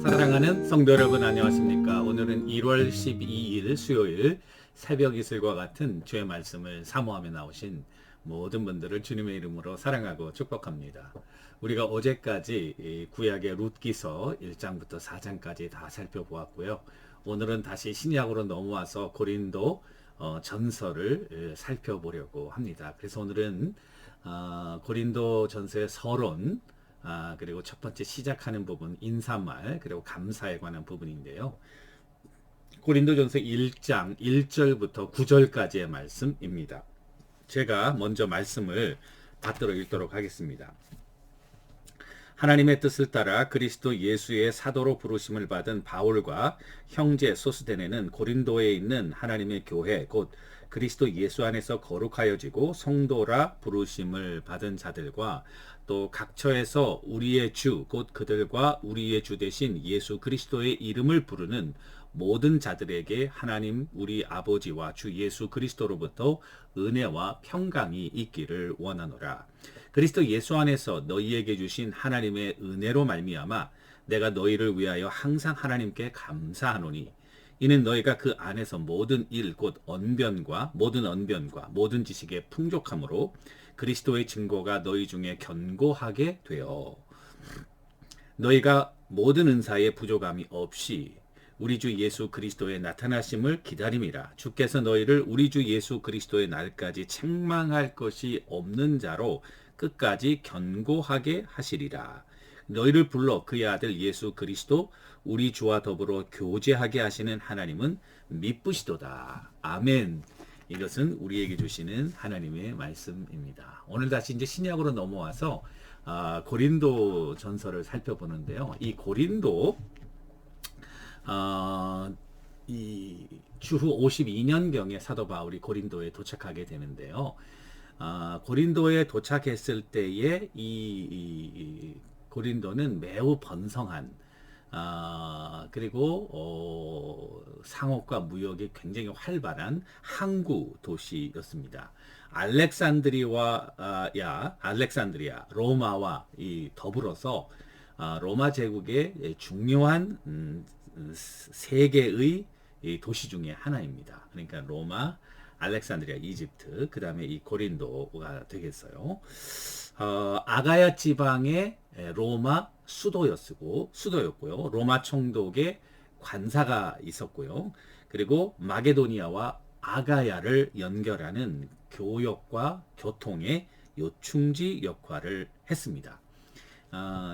사랑하는 성도 여러분 안녕하십니까? 오늘은 1월 12일 수요일 새벽 이슬과 같은 주의 말씀을 사모하며 나오신 모든 분들을 주님의 이름으로 사랑하고 축복합니다. 우리가 어제까지 이 구약의 룻기서 1장부터 4장까지 다 살펴보았고요. 오늘은 다시 신약으로 넘어와서 고린도 전서를 살펴보려고 합니다. 그래서 오늘은 고린도 전서의 서론, 그리고 첫 번째 시작하는 부분, 인사말, 그리고 감사에 관한 부분인데요. 고린도전서 1장 1절부터 9절까지의 말씀입니다. 제가 먼저 말씀을 받들어 읽도록 하겠습니다. 하나님의 뜻을 따라 그리스도 예수의 사도로 부르심을 받은 바울과 형제 소스데네는 고린도에 있는 하나님의 교회 곧 그리스도 예수 안에서 거룩하여지고 성도라 부르심을 받은 자들과 또 각처에서 우리의 주 곧 그들과 우리의 주 되신 예수 그리스도의 이름을 부르는 모든 자들에게 하나님 우리 아버지와 주 예수 그리스도로부터 은혜와 평강이 있기를 원하노라. 그리스도 예수 안에서 너희에게 주신 하나님의 은혜로 말미암아 내가 너희를 위하여 항상 하나님께 감사하노니 이는 너희가 그 안에서 모든 일 곧 언변과 모든 지식의 풍족함으로 그리스도의 증거가 너희 중에 견고하게 되어 너희가 모든 은사의 부족함이 없이 우리 주 예수 그리스도의 나타나심을 기다림이라. 주께서 너희를 우리 주 예수 그리스도의 날까지 책망할 것이 없는 자로 끝까지 견고하게 하시리라. 너희를 불러 그의 아들 예수 그리스도 우리 주와 더불어 교제하게 하시는 하나님은 미쁘시도다. 아멘. 이것은 우리에게 주시는 하나님의 말씀입니다. 오늘 다시 이제 신약으로 넘어와서 고린도 전서를 살펴보는데요. 이 고린도 이 주후 52년경에 사도 바울이 고린도에 도착하게 되는데요. 고린도에 도착했을 때에 이 고린도는 매우 번성한 그리고 상업과 무역이 굉장히 활발한 항구 도시였습니다. 알렉산드리아, 로마와 이 더불어서 로마 제국의 중요한 세 개의 도시 중에 하나입니다. 그러니까 로마, 알렉산드리아, 이집트, 그 다음에 이 고린도가 되겠어요. 아가야 지방의 로마 수도였고요. 로마 총독의 관사가 있었고요. 그리고 마게도니아와 아가야를 연결하는 교역과 교통의 요충지 역할을 했습니다.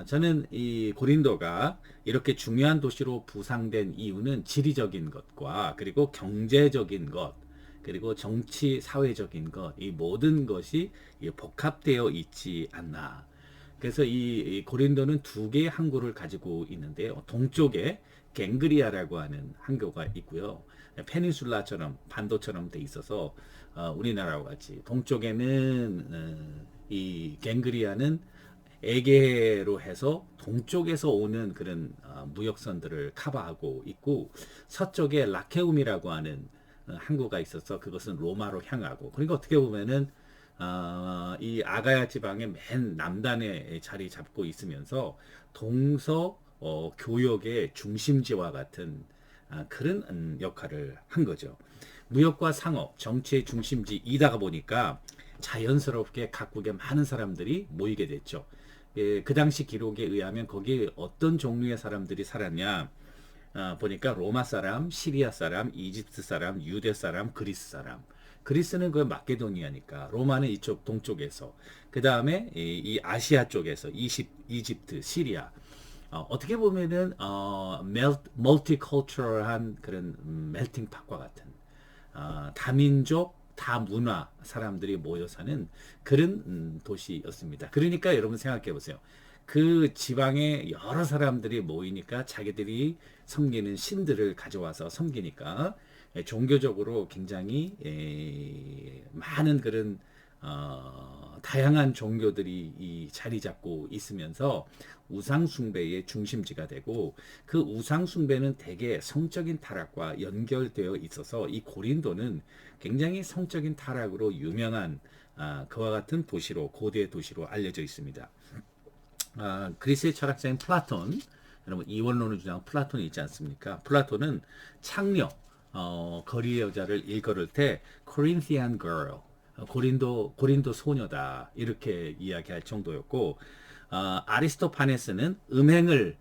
저는 이 고린도가 이렇게 중요한 도시로 부상된 이유는 지리적인 것과 그리고 경제적인 것, 그리고 정치, 사회적인 것, 이 모든 것이 복합되어 있지 않나. 그래서 이 고린도는 두 개의 항구를 가지고 있는데요. 동쪽에 갱그리아라고 하는 항구가 있고요. 페닌슐라처럼 반도처럼 돼 있어서 우리나라와 같이 동쪽에는 이 갱그리아는 에게로 해서 동쪽에서 오는 그런 무역선들을 커버하고 있고 서쪽에 라케움이라고 하는 항구가 있어서 그것은 로마로 향하고 그러니까 어떻게 보면은 이 아가야 지방의 맨 남단에 자리 잡고 있으면서 동서 교역의 중심지와 같은 그런 역할을 한 거죠. 무역과 상업, 정치의 중심지이다가 보니까 자연스럽게 각국의 많은 사람들이 모이게 됐죠. 그 당시 기록에 의하면 거기에 어떤 종류의 사람들이 살았냐 보니까 로마 사람, 시리아 사람, 이집트 사람, 유대 사람, 그리스 사람. 그리스는 그 마케도니아니까 로마는 이쪽 동쪽에서 그 다음에 이 아시아 쪽에서 이집트, 시리아 어떻게 보면은 멀티컬처럴한 그런 멜팅 팟과 같은 다민족 다문화 사람들이 모여 사는 그런 도시였습니다. 그러니까 여러분 생각해 보세요. 그 지방에 여러 사람들이 모이니까 자기들이 섬기는 신들을 가져와서 섬기니까 종교적으로 굉장히 많은 그런 다양한 종교들이 이 자리 잡고 있으면서 우상숭배의 중심지가 되고 그 우상숭배는 대개 성적인 타락과 연결되어 있어서 이 고린도는 굉장히 성적인 타락으로 유명한 그와 같은 도시로 고대 도시로 알려져 있습니다. 그리스의 철학자인 플라톤 여러분 이원론을 주장한 플라톤이 있지 않습니까? 플라톤은 창녀 거리 여자를 일컬을 때 Corinthian girl 고린도 소녀다 이렇게 이야기할 정도였고 아리스토파네스는 음행을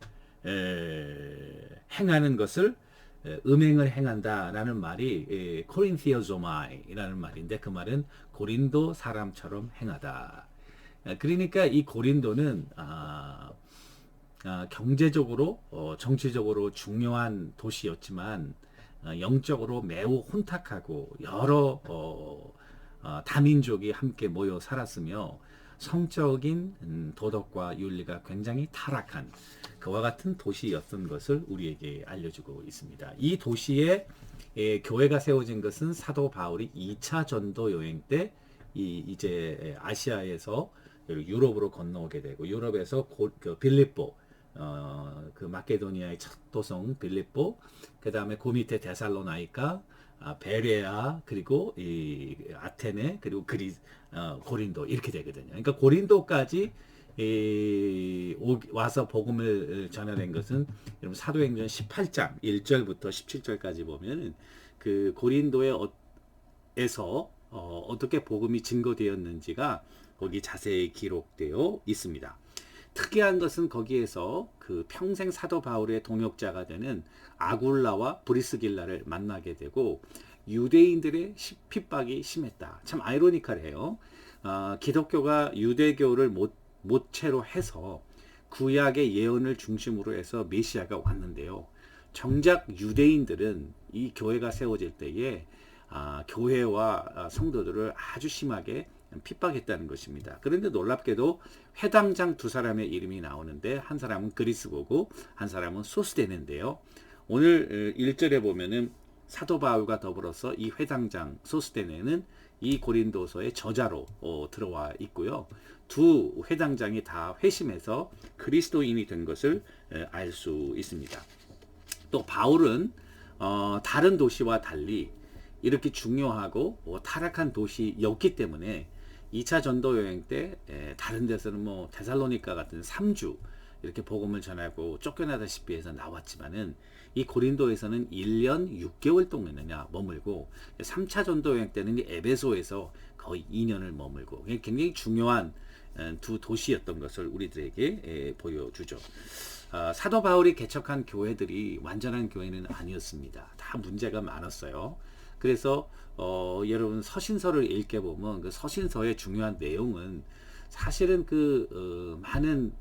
행하는 것을 음행을 행한다라는 말이 코린티오조마이라는 말인데 그 말은 고린도 사람처럼 행하다. 그러니까 이 고린도는 경제적으로 정치적으로 중요한 도시였지만 영적으로 매우 혼탁하고 여러 다민족이 함께 모여 살았으며 성적인 도덕과 윤리가 굉장히 타락한 그와 같은 도시였던 것을 우리에게 알려주고 있습니다. 이 도시에 교회가 세워진 것은 사도 바울이 2차 전도 여행 때 이제 아시아에서 유럽으로 건너오게 되고 유럽에서 그 빌립보 그 마케도니아의 첫 도성 빌립보 그 다음에 그 밑에 데살로나이카 베레아 그리고 이 아테네 그리고 고린도 이렇게 되거든요. 그러니까 고린도까지 와서 복음을 전하는 것은 여러분 사도행전 18장 1절부터 17절까지 보면 그 고린도에서 어떻게 복음이 증거되었는지가 거기 자세히 기록되어 있습니다. 특이한 것은 거기에서 그 평생 사도 바울의 동역자가 되는 아굴라와 브리스길라를 만나게 되고 유대인들의 핍박이 심했다. 참 아이러니컬해요. 기독교가 유대교를 모체로 해서 구약의 예언을 중심으로 해서 메시아가 왔는데요. 정작 유대인들은 이 교회가 세워질 때에 교회와 성도들을 아주 심하게 핍박했다는 것입니다. 그런데 놀랍게도 회당장 두 사람의 이름이 나오는데 한 사람은 그리스도고 한 사람은 소스데네인데요. 오늘 1절에 보면은 사도 바울과 더불어서 이 회당장 소스데네는 이 고린도서의 저자로 들어와 있고요. 두 회당장이 다 회심해서 그리스도인이 된 것을 알 수 있습니다. 또 바울은 다른 도시와 달리 이렇게 중요하고 타락한 도시였기 때문에 2차 전도 여행 때 다른 데서는 뭐 데살로니가 같은 3주 이렇게 복음을 전하고 쫓겨나다시피 해서 나왔지만은 이 고린도에서는 1년 6개월 동안이나 머물고 3차 전도 여행 때는 에베소에서 거의 2년을 머물고 굉장히 중요한 두 도시였던 것을 우리들에게 보여주죠. 사도 바울이 개척한 교회들이 완전한 교회는 아니었습니다. 다 문제가 많았어요. 그래서 여러분 서신서를 읽게 보면 그 서신서의 중요한 내용은 사실은 많은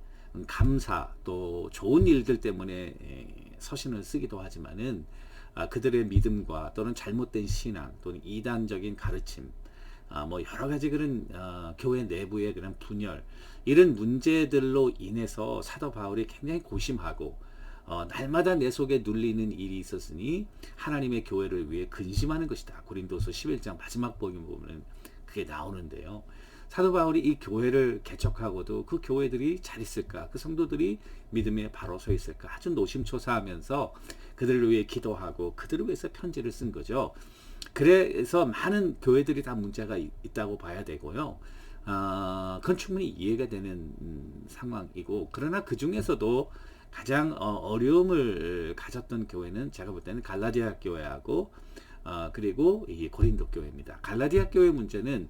감사 또 좋은 일들 때문에 서신을 쓰기도 하지만은 그들의 믿음과 또는 잘못된 신앙 또는 이단적인 가르침 뭐 여러 가지 그런 교회 내부의 그런 분열 이런 문제들로 인해서 사도 바울이 굉장히 고심하고 날마다 내 속에 눌리는 일이 있었으니 하나님의 교회를 위해 근심하는 것이다. 고린도서 11장 마지막 복음 보면 그게 나오는데요. 사도 바울이 이 교회를 개척하고도 그 교회들이 잘 있을까? 그 성도들이 믿음에 바로 서 있을까? 아주 노심초사하면서 그들을 위해 기도하고 그들을 위해서 편지를 쓴 거죠. 그래서 많은 교회들이 다 문제가 있다고 봐야 되고요. 그건 충분히 이해가 되는 상황이고 그러나 그 중에서도 가장 어려움을 가졌던 교회는 제가 볼 때는 갈라디아 교회하고 그리고 이 고린도 교회입니다. 갈라디아 교회 문제는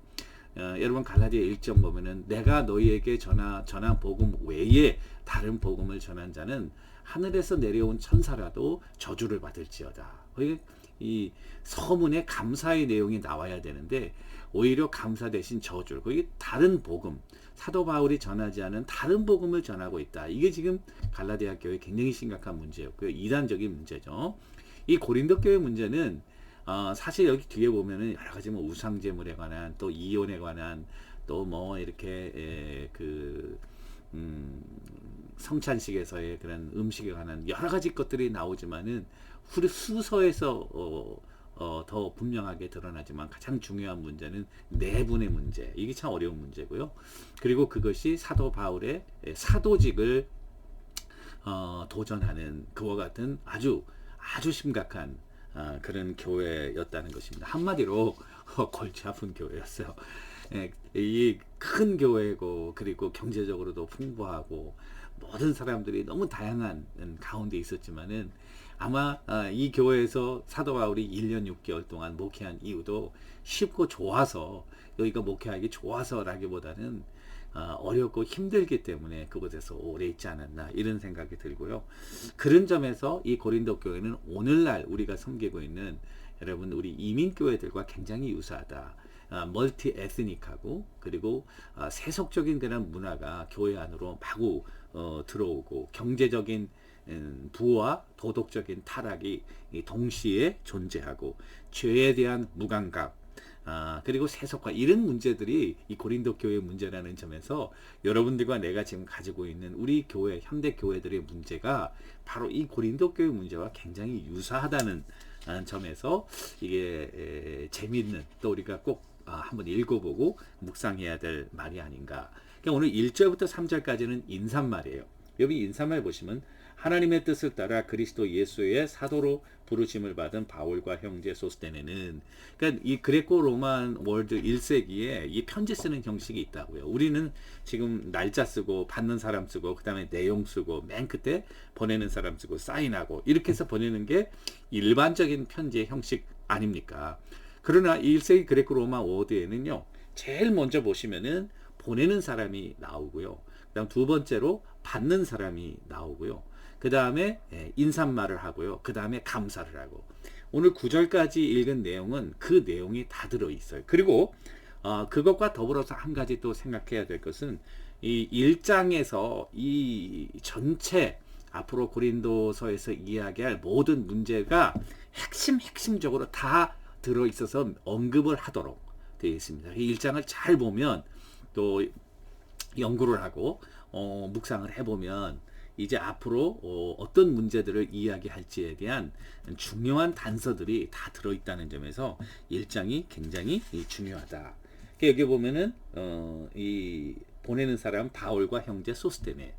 여러분 갈라디아 1장 보면은 내가 너희에게 전한 복음 외에 다른 복음을 전한 자는 하늘에서 내려온 천사라도 저주를 받을지어다. 이 서문에 감사의 내용이 나와야 되는데 오히려 감사 대신 저주를 거기 다른 복음 사도 바울이 전하지 않은 다른 복음을 전하고 있다. 이게 지금 갈라디아 교회 굉장히 심각한 문제였고요. 이단적인 문제죠. 이 고린도 교회 문제는 사실 여기 뒤에 보면은 여러 가지 뭐 우상 제물에 관한 또 이혼에 관한 또 뭐 이렇게 성찬식에서의 그런 음식에 관한 여러 가지 것들이 나오지만은 후서에서 더 분명하게 드러나지만 가장 중요한 문제는 내분의 문제. 이게 참 어려운 문제고요. 그리고 그것이 사도 바울의 사도직을 도전하는 그와 같은 아주 심각한 그런 교회였다는 것입니다. 한마디로 골치 아픈 교회였어요. 이 큰 교회고 그리고 경제적으로도 풍부하고 모든 사람들이 너무 다양한 가운데 있었지만은 아마 이 교회에서 사도 바울이 1년 6개월 동안 목회한 이유도 쉽고 좋아서, 여기가 목회하기 좋아서라기보다는 어렵고 힘들기 때문에 그곳에서 오래 있지 않았나, 이런 생각이 들고요. 그런 점에서 이 고린도 교회는 오늘날 우리가 섬기고 있는 여러분 우리 이민교회들과 굉장히 유사하다. 멀티 에스닉하고, 그리고 세속적인 그런 문화가 교회 안으로 마구 들어오고, 경제적인 부와 도덕적인 타락이 동시에 존재하고, 죄에 대한 무감각, 그리고 세속화, 이런 문제들이 이 고린도 교회의 문제라는 점에서 여러분들과 내가 지금 가지고 있는 우리 교회, 현대 교회들의 문제가 바로 이 고린도 교회 문제와 굉장히 유사하다는 점에서 이게 재미있는, 또 우리가 꼭 한번 읽어보고 묵상해야 될 말이 아닌가. 그러니까 오늘 1절부터 3절까지는 인사말이에요. 여기 인사말 보시면 하나님의 뜻을 따라 그리스도 예수의 사도로 부르심을 받은 바울과 형제 소스테네는, 그러니까 이 그레코 로만 월드 1세기에 이 편지 쓰는 형식이 있다고요. 우리는 지금 날짜 쓰고 받는 사람 쓰고 그다음에 내용 쓰고 맨 끝에 보내는 사람 쓰고 사인하고 이렇게 해서 보내는 게 일반적인 편지의 형식 아닙니까? 그러나 1세기 그레코 로마 워드에는요, 제일 먼저 보시면은 보내는 사람이 나오고요. 그다음 두 번째로 받는 사람이 나오고요. 그 다음에 인사말을 하고요. 그 다음에 감사를 하고. 오늘 9절까지 읽은 내용은 그 내용이 다 들어있어요. 그리고 그것과 더불어서 한 가지 또 생각해야 될 것은, 이 1장에서 이 전체 앞으로 고린도서에서 이야기할 모든 문제가 핵심적으로 다 들어있어서 언급을 하도록 되어 있습니다. 이 1장을 잘 보면, 또 연구를 하고 묵상을 해보면 이제 앞으로 어떤 문제들을 이야기할지에 대한 중요한 단서들이 다 들어있다는 점에서 1장이 굉장히 중요하다. 여기 보면은 이 보내는 사람 바울과 형제 소스테네.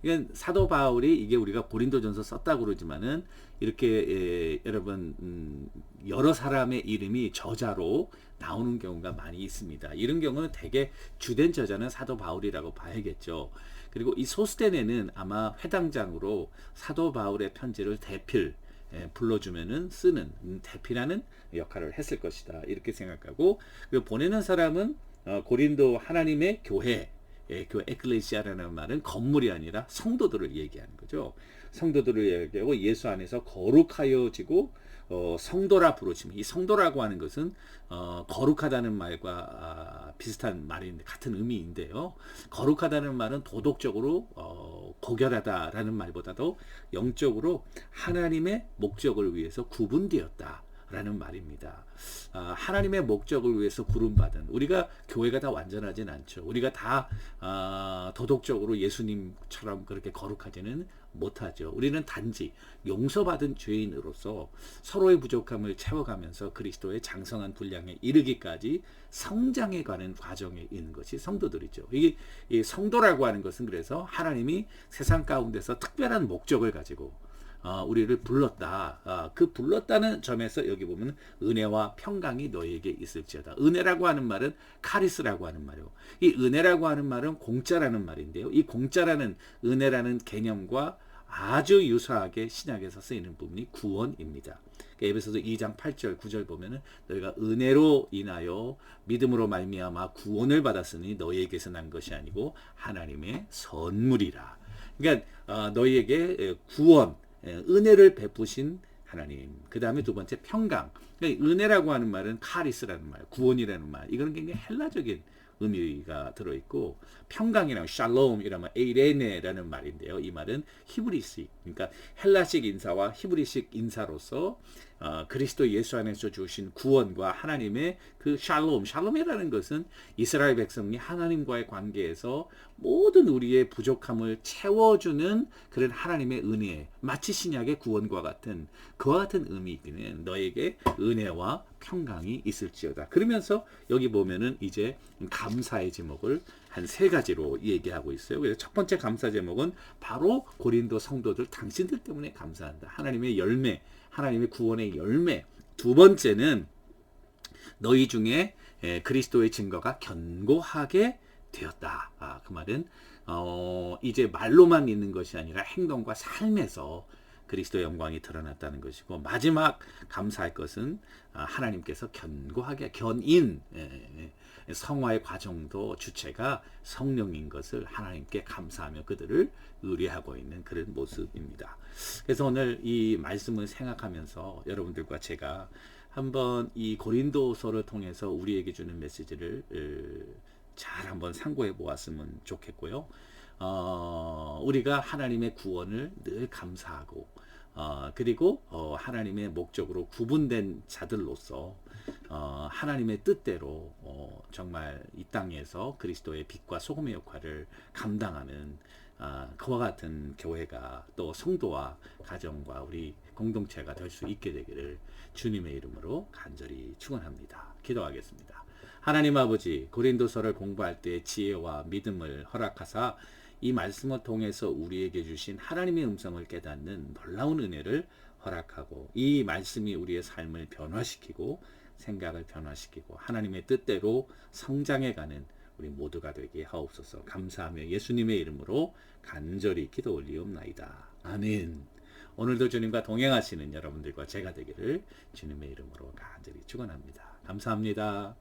이건 사도 바울이, 이게 우리가 고린도전서 썼다고 그러지만은 이렇게 여러분 여러 사람의 이름이 저자로 나오는 경우가 많이 있습니다. 이런 경우는 대개 주된 저자는 사도 바울이라고 봐야겠죠. 그리고 이 소스테네는 아마 회당장으로 사도 바울의 편지를 대필, 불러주면은 쓰는 대필하는 역할을 했을 것이다, 이렇게 생각하고, 그리고 보내는 사람은 고린도 하나님의 교회, 그 에클레시아라는 말은 건물이 아니라 성도들을 얘기하는 거죠. 성도들을 얘기하고 예수 안에서 거룩하여지고 성도라 부르시면, 이 성도라고 하는 것은 거룩하다는 말과 비슷한 말인데, 같은 의미인데요. 거룩하다는 말은 도덕적으로 고결하다라는 말보다도 영적으로 하나님의 목적을 위해서 구분되었다 라는 말입니다. 하나님의 목적을 위해서 구름받은, 우리가 교회가 다 완전하진 않죠. 우리가 다 도덕적으로 예수님처럼 그렇게 거룩하지는 못하죠. 우리는 단지 용서받은 죄인으로서 서로의 부족함을 채워가면서 그리스도의 장성한 분량에 이르기까지 성장해 가는 과정에 있는 것이 성도들이죠. 이게 이 성도라고 하는 것은, 그래서 하나님이 세상 가운데서 특별한 목적을 가지고 우리를 불렀다. 그 불렀다는 점에서 여기 보면 은혜와 평강이 너희에게 있을지어다. 은혜라고 하는 말은 카리스라고 하는 말이에요. 이 은혜라고 하는 말은 공짜라는 말인데요. 이 공짜라는, 은혜라는 개념과 아주 유사하게 신약에서 쓰이는 부분이 구원입니다. 에베소서 2장 8절 9절 보면은 너희가 은혜로 인하여 믿음으로 말미암아 구원을 받았으니 너희에게서 난 것이 아니고 하나님의 선물이라. 그러니까 너희에게 구원, 은혜를 베푸신 하나님. 그 다음에 두 번째 평강. 그러니까 은혜라고 하는 말은 카리스라는 말, 구원이라는 말. 이거는 굉장히 헬라적인 의미가 들어있고, 평강이라는 샬롬이라면 에이레네라는 말인데요. 이 말은 히브리식, 그러니까 헬라식 인사와 히브리식 인사로서 그리스도 예수 안에서 주신 구원과 하나님의 그 샬롬이라는 것은 이스라엘 백성이 하나님과의 관계에서 모든 우리의 부족함을 채워주는 그런 하나님의 은혜, 마치 신약의 구원과 같은 그와 같은 의미이기는 너에게 은혜와 평강이 있을지어다. 그러면서 여기 보면은 이제 감사의 제목을 한 세 가지로 얘기하고 있어요. 그래서 첫 번째 감사 제목은 바로 고린도 성도들, 당신들 때문에 감사한다. 하나님의 열매, 하나님의 구원의 열매. 두 번째는 너희 중에 그리스도의 증거가 견고하게 되었다. 그 말은 이제 말로만 있는 것이 아니라 행동과 삶에서 그리스도의 영광이 드러났다는 것이고, 마지막 감사할 것은 하나님께서 견고하게 견인 성화의 과정도 주체가 성령인 것을 하나님께 감사하며 그들을 의뢰하고 있는 그런 모습입니다. 그래서 오늘 이 말씀을 생각하면서 여러분들과 제가 한번 이 고린도서를 통해서 우리에게 주는 메시지를 잘 한번 상고해 보았으면 좋겠고요. 우리가 하나님의 구원을 늘 감사하고, 그리고 하나님의 목적으로 구분된 자들로서 하나님의 뜻대로 정말 이 땅에서 그리스도의 빛과 소금의 역할을 감당하는 그와 같은 교회가, 또 성도와 가정과 우리 공동체가 될 수 있게 되기를 주님의 이름으로 간절히 축원합니다. 기도하겠습니다. 하나님 아버지, 고린도서를 공부할 때 지혜와 믿음을 허락하사 이 말씀을 통해서 우리에게 주신 하나님의 음성을 깨닫는 놀라운 은혜를 허락하고, 이 말씀이 우리의 삶을 변화시키고 생각을 변화시키고 하나님의 뜻대로 성장해가는 우리 모두가 되게 하옵소서. 감사하며 예수님의 이름으로 간절히 기도 올리옵나이다. 아멘. 오늘도 주님과 동행하시는 여러분들과 제가 되기를 주님의 이름으로 간절히 축원합니다. 감사합니다.